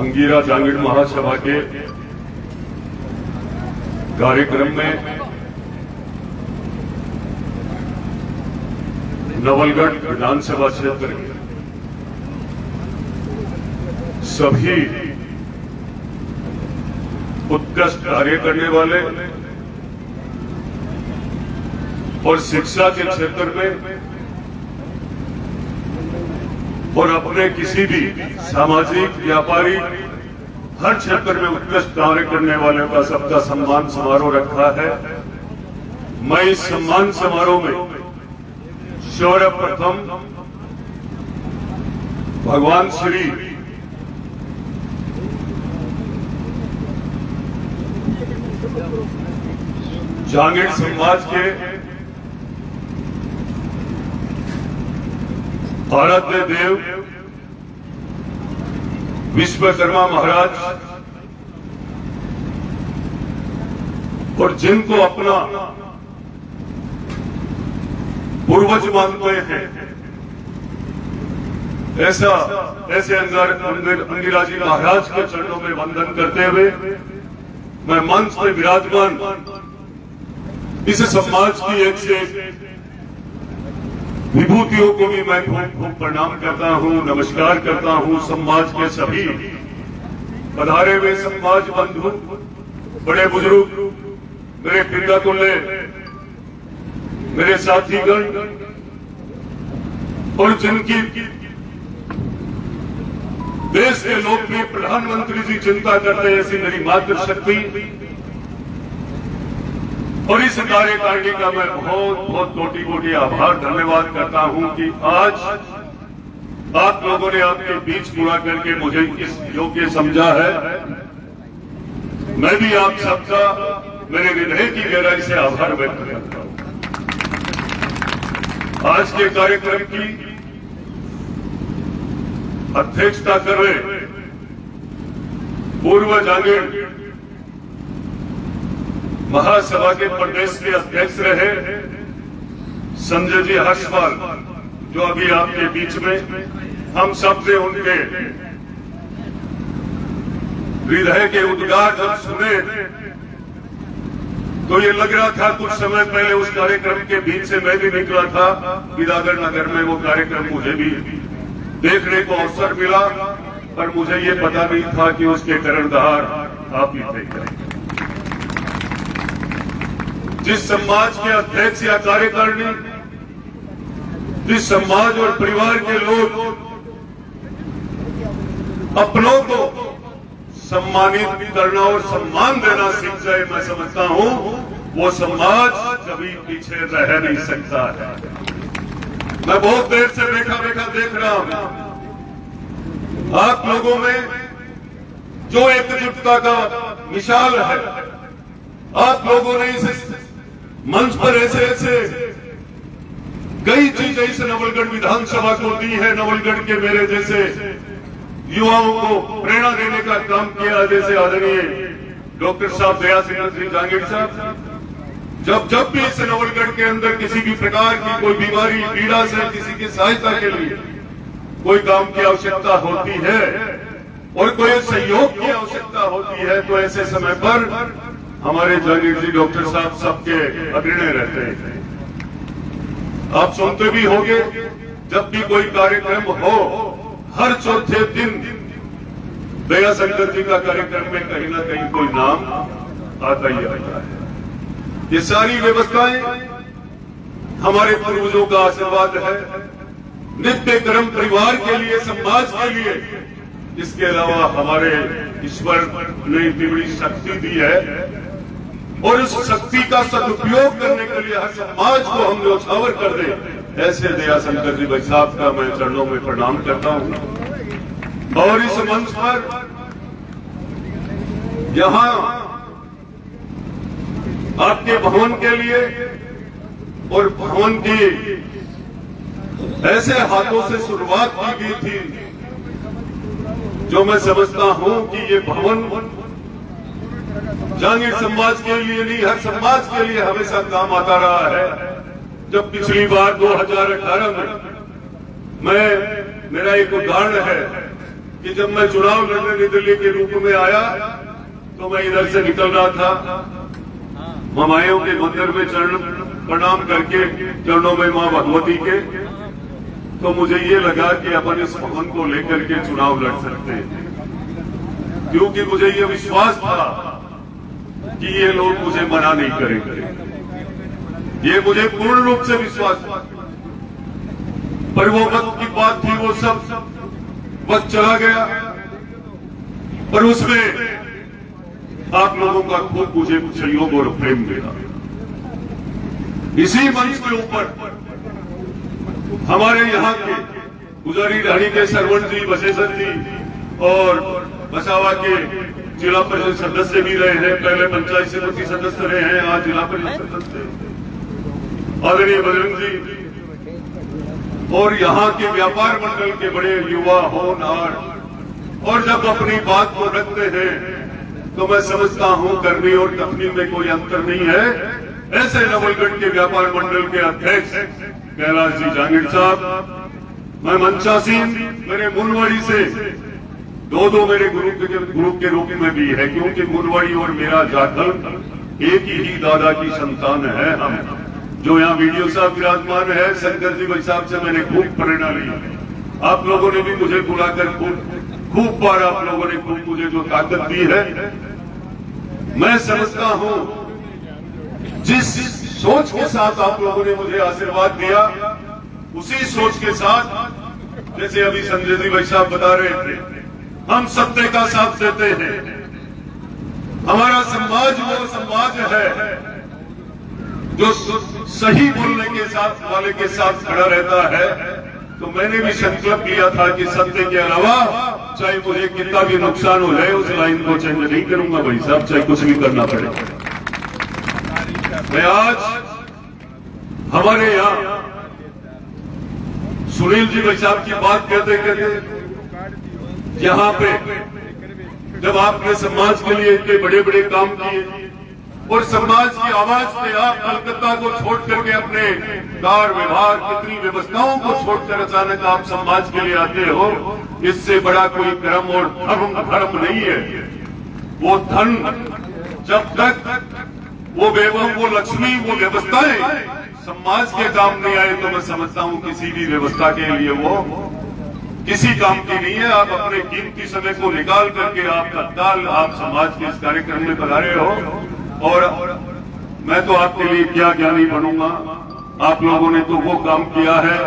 अंगीरा जांगीड़ महासभा के कार्यक्रम में नवलगढ़ विधानसभा क्षेत्र के सभी उत्कृष्ट कार्य करने वाले और शिक्षा के क्षेत्र में और अपने किसी भी सामाजिक व्यापारिक हर क्षेत्र में उत्कृष्ट कार्य करने वालों का सबका सम्मान समारोह रखा है। मैं इस सम्मान समारोह में सर्वप्रथम भगवान श्री जांगीड़ समाज के आराध्य देव विश्वकर्मा महाराज और जिनको अपना पूर्वज मानते हैं ऐसे अंगिरा जी महाराज के चरणों में वंदन करते हुए मैं मंच में विराजमान इस समाज की एक से विभूतियों को भी मैं खूब प्रणाम करता हूं, नमस्कार करता हूं। समाज के सभी पधारे हुए समाज बंधु, बड़े बुजुर्ग, मेरे पिता तुल्य, मेरे साथीगण और जिनकी देश के लोकप्रिय प्रधानमंत्री जी चिंता करते हैं ऐसी मेरी मातृशक्ति और इस कार्यकारिणी का मैं बहुत कोटि कोटि आभार धन्यवाद करता हूं कि आज आप लोगों ने आपके बीच पूरा करके मुझे इस योग्य समझा है। मैं भी आप सबका मेरे हृदय की गहराई से आभार व्यक्त करता हूं। आज के कार्यक्रम की अध्यक्षता कर रहे पूर्व जांगीड़ महासभा के प्रदेश के अध्यक्ष रहे संजय जी हर्षपाल, जो अभी आपके बीच में हम सब ने उनके हृदय के उद्गार जब सुने तो ये लग रहा था कुछ समय पहले उस कार्यक्रम के बीच से मैं भी निकला था बिदागर नगर में। वो कार्यक्रम मुझे भी देखने को अवसर मिला, पर मुझे ये पता नहीं था कि उसके कर्णधार आप ही थे। जिस समाज के अध्यक्ष या कार्यकारिणी, जिस समाज और परिवार के लोग अपनों को सम्मानित करना और सम्मान देना सीख जाए, मैं समझता हूं वो समाज कभी पीछे रह नहीं सकता है। मैं बहुत देर से देखा देख रहा हूं आप लोगों में जो एकजुटता का मिसाल है। आप लोगों ने इस मंच पर ऐसे कई चीजें इस नवलगढ़ विधानसभा को दी है। नवलगढ़ के मेरे जैसे युवाओं को प्रेरणा देने का काम किया, जैसे आदरणीय डॉक्टर साहब दया सिंह जांगीड़ साहब। जब भी इस नवलगढ़ के अंदर किसी भी प्रकार की कोई बीमारी पीड़ा से किसी की सहायता के लिए कोई काम की आवश्यकता होती है और कोई सहयोग की आवश्यकता होती है, तो ऐसे समय पर हमारे जांगीड़ जी डॉक्टर साहब सबके अग्रणी रहते हैं। आप सुनते भी होंगे जब भी कोई कार्यक्रम हो, हर चौथे दिन दया शंकर जी का कार्यक्रम में कहीं ना कहीं कोई नाम आता ही आता है। ये सारी व्यवस्थाएं हमारे पूर्वजों का आशीर्वाद है, नित्य कर्म परिवार के लिए, समाज के लिए। इसके अलावा हमारे ईश्वर ने इतनी बड़ी शक्ति दी है और उस शक्ति का सदुपयोग करने के लिए हर समाज को हम न्यौछावर कर दे, ऐसे दया शंकर जी भाई साहब का मैं चरणों में प्रणाम करता हूं। और इस मंच पर यहां आपके भवन के लिए और भवन की ऐसे हाथों से शुरुआत की गई थी जो मैं समझता हूं कि ये भवन जांगीड़ समाज के लिए नहीं, हर समाज के लिए हमेशा काम आता रहा है। जब पिछली बार 2018 में मेरा एक उदाहरण है, कि जब मैं चुनाव लड़ने नई दिल्ली के रूप में आया तो मैं इधर से निकल रहा था, ममायों के मंदिर में चरण प्रणाम करके चरणों में मां भगवती के, तो मुझे ये लगा कि अपन इस भवन को लेकर के चुनाव लड़ सकते हैं, क्योंकि मुझे ये विश्वास था कि ये लोग मुझे मना नहीं करेंगे। ये मुझे पूर्ण रूप से विश्वास था। पर वो वक्त की बात थी, वो सब वक्त चला गया, पर उसमें आप लोगों का खूब मुझे सहयोग और प्रेम मिला। इसी मंच के ऊपर हमारे यहाँ के गुजारी ढाणी के सरवण जी, बसेसर जी और बसावा के जिला परिषद सदस्य भी रहे हैं, पहले पंचायत समिति सदस्य रहे हैं, आज जिला परिषद सदस्य आदरणीय बजरंग जी, और यहाँ के व्यापार मंडल के बड़े युवा होनहार, और जब अपनी बात को रखते हैं तो मैं समझता हूँ करनी और कथनी में कोई अंतर नहीं है। ऐसे नवलगढ़ के व्यापार मंडल के अध्यक्ष कैलाश जी जहांगीर साहब, मैं मंचासीन, मेरे मुनवाड़ी से दो मेरे ग्रुप के रूप में भी है, क्योंकि मुनवाड़ी और मेरा जाखल एक ही दादा की संतान है। हम जो यहाँ वीडियो साहब विराजमान है, शंकर जी भाई साहब से मैंने खूब प्रेरणा ली। आप लोगों ने भी मुझे बुलाकर खूब बार आप लोगों ने खूब मुझे जो ताकत दी है, मैं समझता हूँ जिस सोच के साथ आप लोगों ने मुझे आशीर्वाद दिया, उसी सोच के साथ, जैसे अभी संजय जी भाई साहब बता रहे थे, हम सत्य का साथ देते हैं। हमारा समाज वो समाज है जो सही बोलने के साथ वाले के साथ खड़ा रहता है। तो मैंने भी संकल्प लिया था कि सत्य के अलावा चाहे मुझे कितना भी नुकसान हो जाए, उस लाइन को चेंज नहीं करूंगा भाई साहब, चाहे कुछ भी करना पड़े। मैं आज हमारे यहाँ सुनील जी भाई साहब की बात कहते कहते, यहाँ पे जब आपने समाज के लिए इतने बड़े बड़े काम किए और समाज की आवाज पे आप कलकत्ता को छोड़ करके अपने कार विभाग कितनी व्यवस्थाओं को छोड़कर अचानक आप समाज के लिए आते हो, इससे बड़ा कोई कर्म और धर्म नहीं है। वो धन जब तक वो वैभव, वो लक्ष्मी, वो व्यवस्थाएं समाज के काम नहीं आए, तो मैं समझता हूँ किसी भी व्यवस्था के लिए वो किसी काम की नहीं है। आप अपने कीमती समय को निकाल करके आप तत्काल आप समाज के इस कार्यक्रम में पधारे हो, और मैं तो आपके लिए क्या ज्ञानी बनूंगा, आप लोगों ने तो वो काम किया है।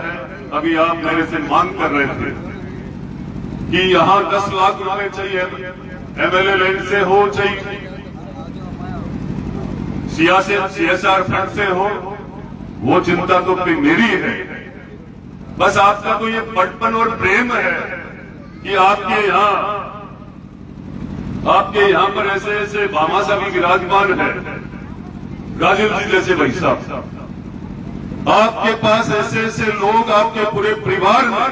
अभी आप मेरे से मांग कर रहे थे कि यहाँ 10 लाख रुपए चाहिए, एमएलए लैंड से हो, चाहिए CSR फंड से हो, वो चिंता तो मेरी है। बस आपका तो ये बचपन और प्रेम है कि आपके यहाँ पर ऐसे ऐसे भामाशा भी विराजमान है, राजीव जी जैसे भाई साहब, आपके पास ऐसे ऐसे लोग, आपके पूरे परिवार में,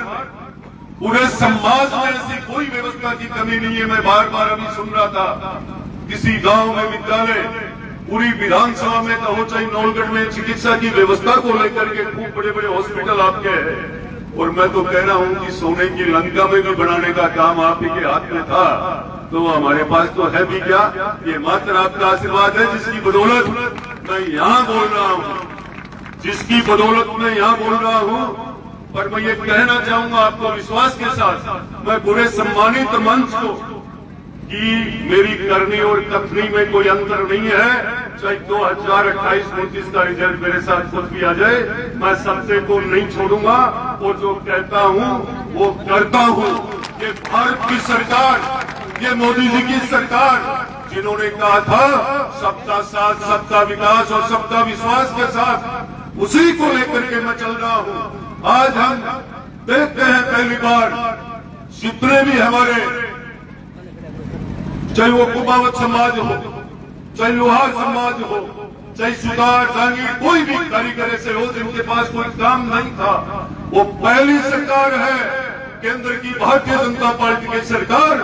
पूरे समाज में ऐसी कोई व्यवस्था की कमी नहीं है। मैं बार बार अभी सुन रहा था, किसी गांव में विद्यालय, पूरी विधानसभा में कहो चाहे नौलगढ़ में चिकित्सा की व्यवस्था को लेकर के खूब बड़े बड़े हॉस्पिटल आपके हैं, और मैं तो कह रहा हूं कि सोने की लंका में भी बनाने का काम आप ही के हाथ में था, तो हमारे पास तो है भी क्या, ये मात्र आपका आशीर्वाद है, जिसकी बदौलत मैं यहाँ बोल रहा हूँ, जिसकी बदौलत मैं यहाँ बोल रहा हूँ। पर मैं ये कहना चाहूंगा आपको विश्वास के साथ, मैं पूरे सम्मानित मंच को, कि मेरी करनी और कथनी में कोई अंतर नहीं है, चाहे 2028-29 का रिजल्ट मेरे साथ कुछ भी आ जाए, मैं सत्य को नहीं छोड़ूंगा, और जो कहता हूं वो करता हूं। ये भारत की सरकार, ये मोदी जी की सरकार, जिन्होंने कहा था सबका साथ, सबका विकास और सबका विश्वास के साथ, उसी को लेकर के मैं चल रहा हूं। आज हम देखते हैं पहली बार जितने भी हमारे, चाहे वो कुमावत समाज हो, चाहे लोहार समाज हो, चाहे सुधार जहांगीर, कोई भी कारीगर ऐसे हो जिनके पास कोई काम नहीं था, वो पहली सरकार है केंद्र की भारतीय जनता पार्टी की सरकार,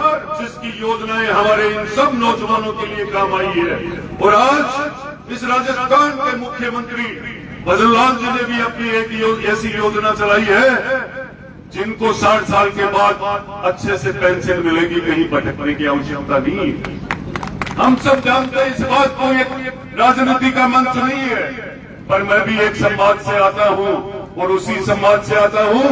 जिसकी योजनाएं हमारे इन सब नौजवानों के लिए काम आई है। और आज इस राजस्थान के मुख्यमंत्री भजनलाल जी ने भी अपनी एक ऐसी योजना चलाई है जिनको 60 साल के बाद अच्छे से पेंशन मिलेगी, कहीं भटकने की आवश्यकता नहीं है। हम सब जानते हैं इस बात को, एक राजनीति का मंच नहीं है, पर मैं भी एक समाज से आता हूं और उसी समाज से आता हूं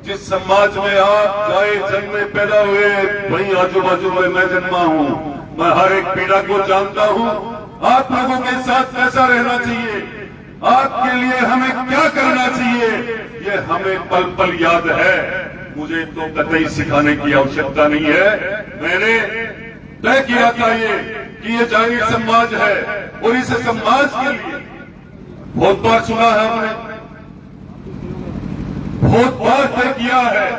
जिस समाज में आप जाए जन्मे पैदा हुए, वहीं आजू बाजू में मैं जन्मा हूं। मैं हर एक पीड़ा को जानता हूं। आप लोगों के साथ कैसा रहना चाहिए, आपके लिए हमें क्या करना चाहिए, ये हमें पल पल याद है। मुझे तो कतई सिखाने की आवश्यकता नहीं है। मैंने तय किया था ये कि ये जागीर समाज है और इस समाज के लिए बहुत बार सुना है हमने, बहुत बार तय किया है,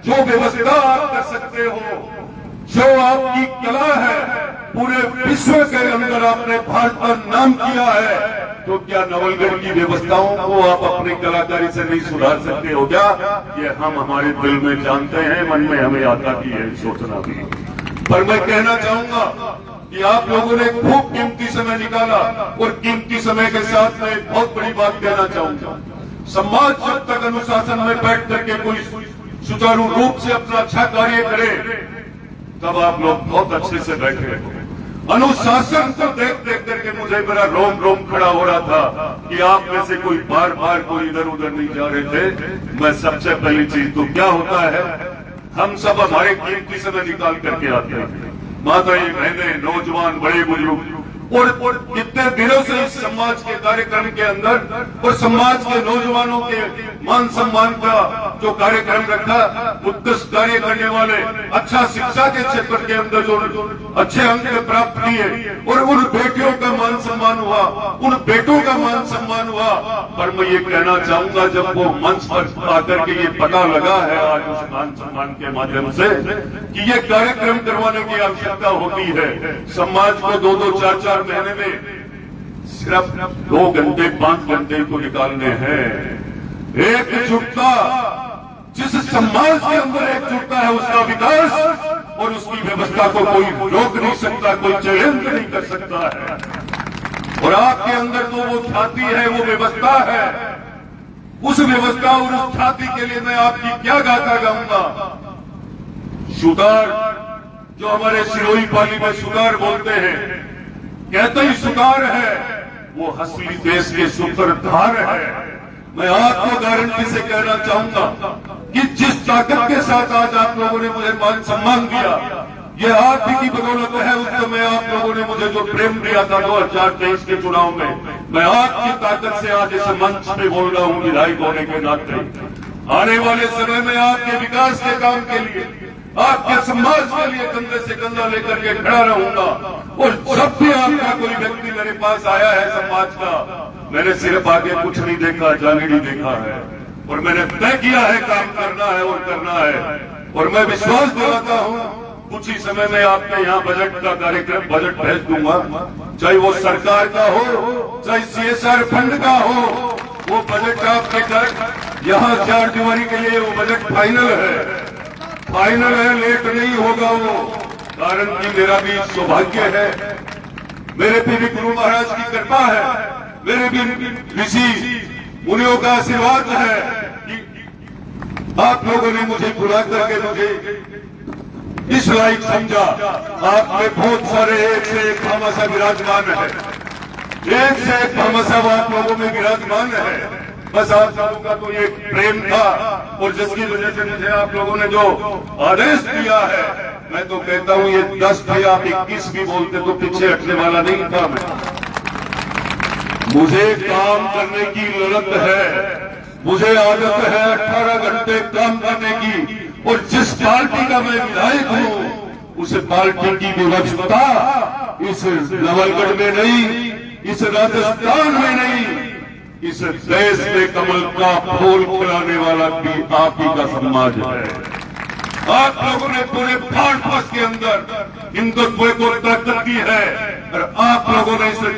जो व्यवस्था आप कर सकते हो, जो आपकी कला है, पूरे विश्व के अंदर आपने भारत का नाम किया है, तो क्या नवलगढ़ की व्यवस्थाओं को आप अपनी कलाकारी से नहीं सुधार सकते हो क्या? ये हम हमारे दिल में जानते हैं, मन में हमें आता भी है सोचना भी। पर मैं कहना चाहूंगा कि आप लोगों ने खूब कीमती समय निकाला और कीमती समय के साथ मैं बहुत बड़ी बात कहना चाहूंगा। समाज जब तक अनुशासन में बैठ करके कोई सुचारू रूप से अपना अच्छा कार्य करे, तब आप लोग बहुत अच्छे से बैठे रहे। अनुशासन को देख देख करके मुझे मेरा रोम रोम खड़ा हो रहा था कि आप में से कोई बार बार कोई इधर उधर नहीं जा रहे थे। मैं सबसे पहली चीज तो क्या होता है, हम सब हमारे कीमती समय निकाल करके आते हैं, माताएं बहनें नौजवान बड़े बुजुर्ग, और कितने दिनों से इस समाज के कार्यक्रम के अंदर और समाज के नौजवानों के मान सम्मान का जो कार्यक्रम रखा, उत्कृष्ट कार्य करने वाले, अच्छा शिक्षा के क्षेत्र के अंदर जो अच्छे अंक प्राप्त किए, और उन बेटियों का मान सम्मान हुआ, उन बेटों का मान सम्मान हुआ। पर मैं ये कहना चाहूंगा, जब वो मंच पर आकर के ये पता लगा है आज उस मान सम्मान के माध्यम से कि ये कार्यक्रम करवाने की आवश्यकता होती है, समाज को 2-2, 4-4 महीने में सिर्फ 2 घंटे 5 घंटे को निकालने हैं। एकजुटता, जिस समाज के अंदर एकजुटता है उसका विकास और उसकी व्यवस्था को कोई रोक नहीं सकता, कोई चैलेंज नहीं कर सकता है। और आपके अंदर तो वो ख्याति है, वो व्यवस्था है, उस व्यवस्था और उस ख्याति के लिए मैं आपकी क्या गाथा गाऊंगा। सुधार, जो हमारे सिरोही पाली में सुधार बोलते हैं, कहते ही सुधार है, वो असली देश के सूत्रधार है। मैं आपको गारंटी से कहना चाहूंगा कि जिस ताकत के साथ आज आप लोगों ने मुझे मान सम्मान दिया, ये आप ही की बदौलत है। उस समय आप लोगों ने मुझे जो प्रेम दिया था 2023 के चुनाव में, मैं आपकी ताकत से आज इस मंच पे बोल रहा हूं विधायक होने के नाते। आने वाले समय में आपके विकास के काम के लिए, आपके समाज के लिए कंधे से कंधा लेकर के खड़ा रहूंगा। और जब भी आपका कोई व्यक्ति मेरे पास आया है समाज का, मैंने सिर्फ आगे कुछ नहीं देखा, जाने नहीं देखा है, और मैंने तय किया है काम करना है और करना है। और मैं विश्वास दिलाता हूं, कुछ ही समय में आपके यहाँ बजट का कार्यक्रम, बजट भेज दूंगा, चाहे वो सरकार का हो, चाहे CSR फंड का हो, वो बजट आपके घर यहाँ 4 दिवारी के लिए वो बजट फाइनल है, लेट नहीं होगा वो। कारण कि मेरा भी सौभाग्य है, मेरे पे भी गुरु महाराज की कृपा है, मेरे भी ऋषि मुनियों का आशीर्वाद है कि आप लोगों ने मुझे बुला करके मुझे इस लायक समझा। आप में बहुत सारे एक से एक भामाशाह विराजमान है, एक से एक भामाशाह आप लोगों में विराजमान है। बस आप लोगों का तो ये प्रेम था, और जिसकी वजह से मुझे आप लोगों ने जो आदेश दिया है, मैं तो कहता हूं ये 10 थे, आप 21 भी बोलते तो पीछे हटने वाला नहीं था। मुझे काम करने की ललक है, मुझे आदत है 18 घंटे काम करने की, और जिस पार्टी का मैं विधायक हूं, उस पार्टी की व्यवस्था इस नवलगढ़ में नहीं, इस राजस्थान में नहीं, इस देश में कमल का फूल खिलाने वाला भी आप ही का समाज है। आप लोगों ने पूरे भारतवर्ष के अंदर हिंदुत्व को ताकत दी है, और आप लोगों ने इसे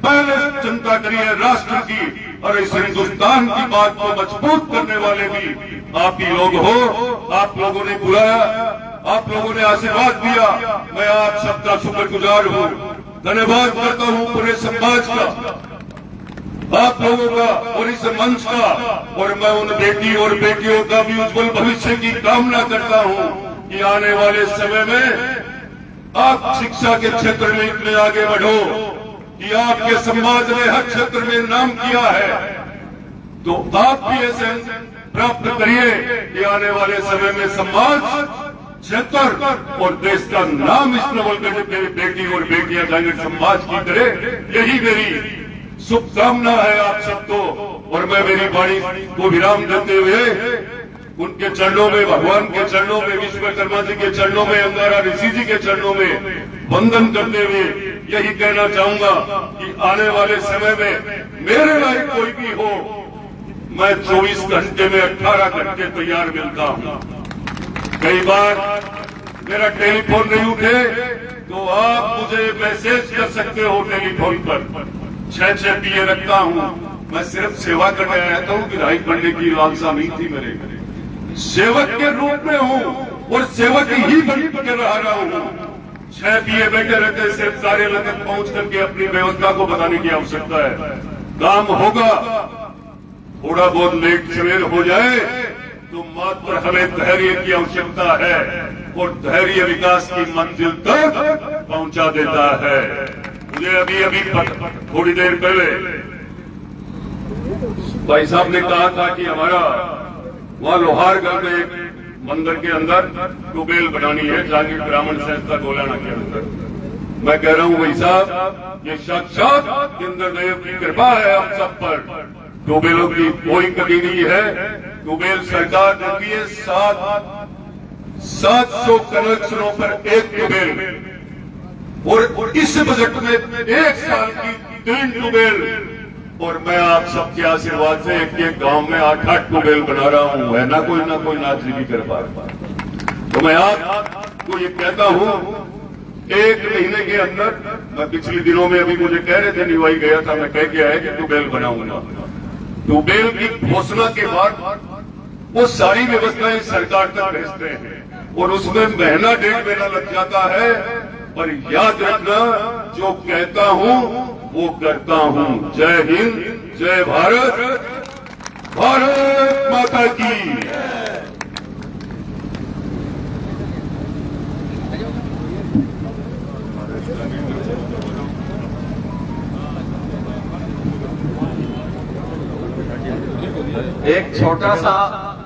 पहले चिंता करी है राष्ट्र की, और इस हिंदुस्तान की बात को मजबूत करने वाले भी आप ही लोग हो। आप लोगों ने बुलाया, आप लोगों ने आशीर्वाद दिया, मैं आप सबका शुक्रगुजार हूँ, धन्यवाद करता हूँ पूरे समाज का। आप लोगों का और इस मंच का, और मैं उन बेटी और बेटियों का भी उज्जवल भविष्य की कामना करता हूं कि आने वाले समय में आप शिक्षा के क्षेत्र में इतने आगे बढ़ो कि आपके समाज ने हर क्षेत्र में नाम किया है, तो आप भी ऐसे प्राप्त करिए कि आने वाले समय में समाज, क्षेत्र और देश का नाम इस नवलगढ़ बेटी और बेटियां जाएंगे समाज की करे। यही मेरी शुभकामना है आप सबको। और मैं मेरी वाणी को विराम देते हुए उनके चरणों में, भगवान के चरणों में, विश्वकर्मा जी के चरणों में, अंगारा ऋषि जी के चरणों में वंदन करते हुए यही कहना चाहूंगा कि आने वाले समय में मेरे लायक कोई भी हो, मैं 24 घंटे में 18 घंटे तैयार मिलता हूं। कई बार मेरा टेलीफोन नहीं उठे तो आप मुझे मैसेज कर सकते हो टेलीफोन पर। 6 बीए रखता हूं। मैं सिर्फ सेवा करने आया था, विधायक बनने की लालसा नहीं थी मेरे। सेवक के रूप में हूं और सेवक ही बन के रहा हूं। 6 बीए बैठे रहते, सिर्फ कार्यालय तक पहुंच करके अपनी व्यवस्था को बताने की आवश्यकता है। काम होगा, थोड़ा बहुत लेट सवेर हो जाए तो मात्र हमें धैर्य की आवश्यकता है, और धैर्य विकास की मंजिल तक पहुंचा देता है। मुझे अभी थोड़ी देर पहले भाई साहब ने कहा था कि हमारा वहां लोहारगढ़ में एक मंदिर के अंदर ट्यूबवेल बनानी है, जहांगीर ब्राह्मण संस्था गोलाना के अंदर। मैं कह रहा हूं भाई साहब, ये साक्षात इंद्रदेव की कृपा है हम सब पर। ट्यूबवेलों की कोई कमी नहीं है। ट्यूबवेल सरकार देती है 700 कनेक्शनों पर एक ट्यूबवेल, और इस बजट में 1 साल की 3 ट्यूबवेल, और मैं आप सबके आशीर्वाद से एक गांव में 8-8 ट्यूबवेल बना रहा हूं। है ना कोई नाच भी कर पा। तो मैं आपको ये कहता हूं, 1 महीने के अंदर, मैं पिछले दिनों में अभी मुझे कह रहे थे, निवाई गया था, मैं कह के आया कि ट्यूबवेल बनाऊंगा। ट्यूबवेल की घोषणा के बाद वो सारी व्यवस्थाएं सरकार तक भेजते हैं, और उसमें महीना 1.5 महीना लग जाता है। पर याद रखना, जो कहता हूं वो करता हूं। जय हिंद, जय भारत, भारत माता की। एक छोटा सा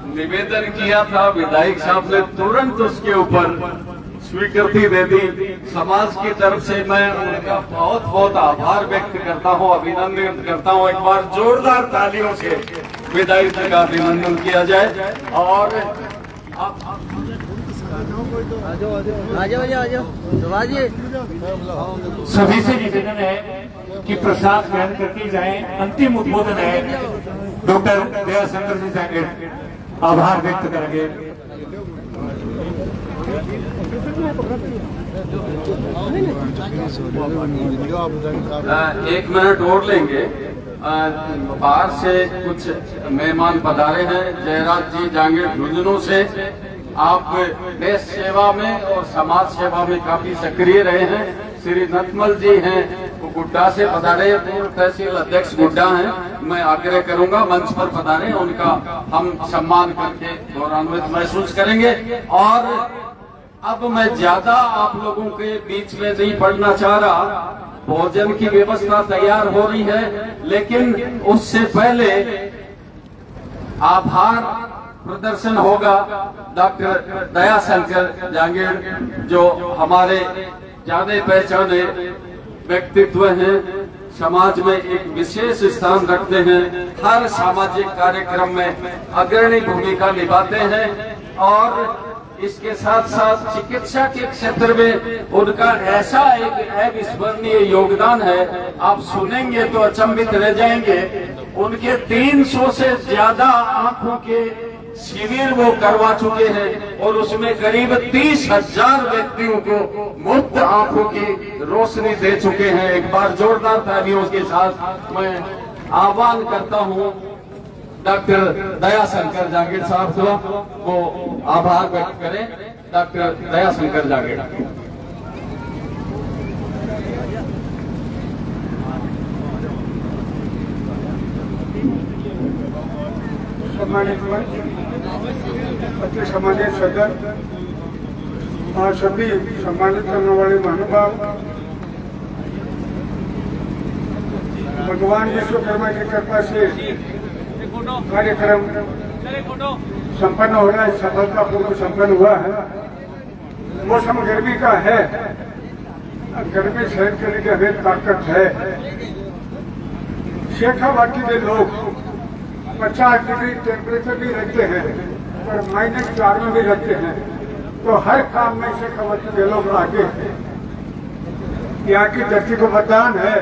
निवेदन किया था, विधायक साहब ने तुरंत उसके ऊपर स्वीकृति दे दी। समाज की तरफ से मैं उनका बहुत बहुत आभार व्यक्त करता हूं, अभिनंदन करता हूं। एक बार जोरदार तालियों से विधायक जी का अभिनंदन किया जाए। और सभी से निवेदन है कि प्रसाद ग्रहण करके जाएं। अंतिम उद्बोधन है डॉक्टर दयाशंकर जी जाएंगे, आभार व्यक्त करेंगे। एक मिनट और लेंगे। बाहर से कुछ मेहमान पधारे हैं। जयराज जी जांगीर झुंझुनू से। आप देश सेवा में और समाज सेवा में काफी सक्रिय रहे हैं। श्री नथमल जी हैं, वो गुड्डा से पधारे, पूर्व तहसील अध्यक्ष गुड्डा हैं। मैं आग्रह करूंगा मंच पर पधारे, उनका हम सम्मान करके गौरवान्वित महसूस करेंगे। और अब मैं ज्यादा आप लोगों के बीच में नहीं पढ़ना चाह रहा। भोजन की व्यवस्था तैयार हो रही है, लेकिन उससे पहले आभार प्रदर्शन होगा। डॉक्टर दयाशंकर जांगीर जो हमारे जाने पहचाने व्यक्तित्व हैं, समाज में एक विशेष स्थान रखते हैं, हर सामाजिक कार्यक्रम में अग्रणी भूमिका निभाते हैं। और इसके साथ साथ चिकित्सा के क्षेत्र में उनका ऐसा एक अविस्मरणीय योगदान है, आप सुनेंगे तो अचंभित रह जाएंगे। उनके 300 से ज्यादा आंखों के शिविर वो करवा चुके हैं, और उसमें करीब 30,000 व्यक्तियों को मुफ्त आंखों की रोशनी दे चुके हैं। एक बार जोरदार तालियों के साथ मैं आह्वान करता हूं डॉक्टर दयाशंकर जांगीर साहब को, वो आभार व्यक्त करें। डॉक्टर दयाशंकर जांगीर। सम्मानित मंच, अति सम्मानित सदन और सभी सम्मानित करने वाले महानुभाव, भगवान विश्वकर्मा की कृपा से कार्यक्रम संपन्न हो रहा है, सफलतापूर्वक संपन्न हुआ है। मौसम गर्मी का है, गर्मी सहन करने की हमें ताकत है। शेखावाटी के लोग 50 डिग्री टेम्परेचर भी रहते हैं और -4 में भी रहते हैं, तो हर काम में शेखावाटी के लोग आगे हैं। यहाँ की धरती को वरदान है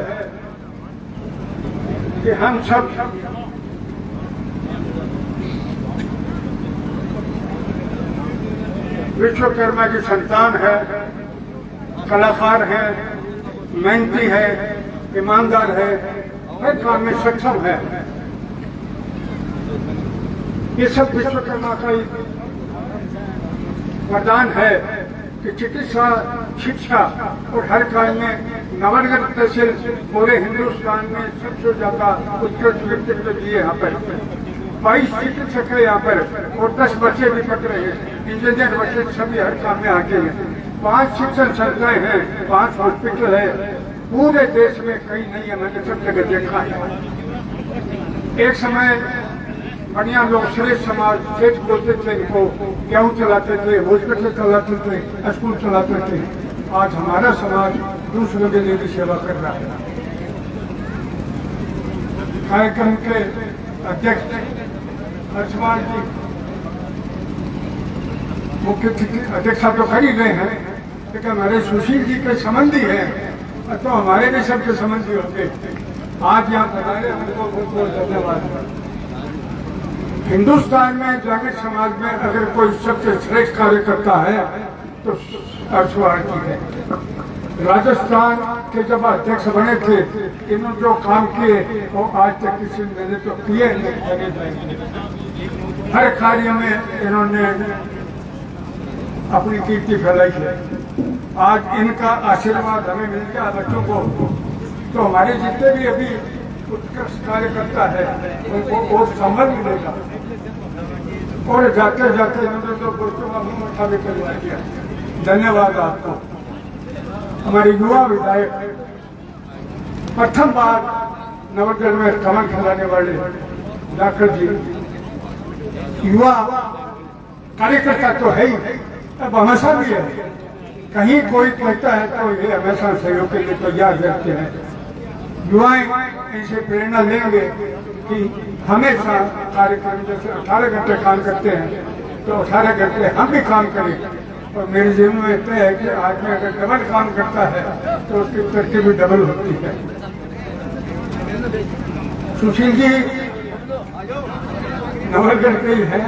कि हम सब विश्वकर्मा की संतान है, कलाकार है, मेहनती है, ईमानदार है, हर काम में सक्षम है। ये सब विश्वकर्मा का ही वरदान है कि चिकित्सा, शिक्षा और हर काम में नवनगर तहसील पूरे हिंदुस्तान में सबसे ज्यादा उत्कृष्ट व्यक्तित्व दिए। यहाँ पर 22 चिकित्सक है यहाँ पर और 10 बच्चे भी पढ़ रहे हैं, इंजीनियर बच्चे सभी हर काम में आगे हैं। 5 शिक्षण संस्थाएं हैं, 5 हॉस्पिटल है, पूरे देश में कहीं नहीं है, मैंने सब जगह देखा है। एक समय बढ़िया लोग श्रेष्ठ समाज सेठ बोलते थे, इनको गेहूं चलाते थे, हॉस्पिटल चलाते थे, स्कूल चलाते थे। आज हमारा समाज दूसरों के लिए भी सेवा कर रहा है। कार्यक्रम के अध्यक्ष हर्षमान जी मुख्य अध्यक्षा तो कर ही गए हैं, लेकिन हमारे सुशील जी के संबंधी हैं, तो हमारे भी सबके संबंधी होते। आज यहाँ पधारे, हमको बहुत बहुत धन्यवाद। हिंदुस्तान में ग्रामीण समाज में अगर कोई सबसे श्रेष्ठ कार्य करता है तो हर्षवार जी है। राजस्थान के जब अध्यक्ष बने थे, इन्होंने जो काम किए वो आज तक किसी ने तो किए नहीं। हर कार्य में इन्होंने अपनी कीर्ति फैलाई है। आज इनका आशीर्वाद हमें मिल गया बच्चों को, तो हमारे जितने भी अभी उत्कृष्ट कार्य करता है उनको और संबल मिलेगा। और जाते जाते इन्होंने तो दोस्तों का मुंह उठा भी करवा दिया। धन्यवाद आपको। हमारे युवा विधायक प्रथम बार नवगढ़ में कमल खिलाने वाले डॉक्टर जी, युवा कार्यकर्ता तो है ही, अब हमेशा भी है। कहीं कोई कहता है तो ये हमेशा सहयोग के लिए तैयार रहते हैं। युवाएं इनसे प्रेरणा लेंगे कि हमेशा कार्यक्रम जैसे 18 घंटे काम करते हैं तो 18 घंटे हम भी काम करें। और मेरे जीवन में तय है कि आदमी अगर डबल काम करता है तो उसकी तरक्की भी डबल होती है। सुशील जी नवलगढ़ के ही है,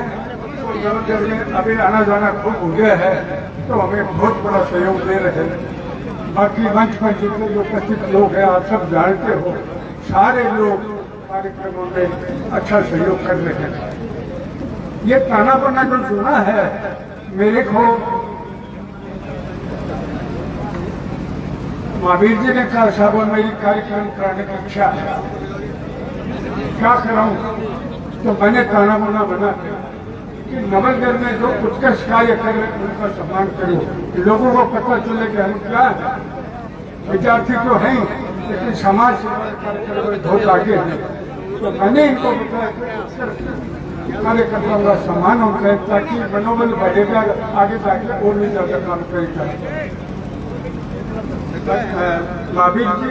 तो नवलगढ़ में अभी आना जाना खूब हो गया है, तो हमें बहुत बड़ा सहयोग दे रहे हैं। बाकी मंच पर जितने जो उपस्थित लोग हैं, आप सब जानते हो, सारे लोग कार्यक्रमों में अच्छा सहयोग कर रहे हैं। ये ताना बाना जो सुना है, मेरे को महावीर जी ने कहा, साहब मेरी कार्यक्रम कराने की इच्छा है, क्या कराऊं? तो मैंने ताना बाना बना कि नवलगढ़ में जो उत्कृष्ट कार्य कर रहे हैं उनका सम्मान करो, लोगों को पता चले कि हम क्या है। विद्यार्थी तो हैं, लेकिन समाज सेवा बहुत आगे है। तो मैंने इनको बताया कार्यकर्ताओं का सम्मान होता है, ताकि मनोबल बढ़ेगा, आगे जाके और भी ज्यादा काम करेगा। महावीर जी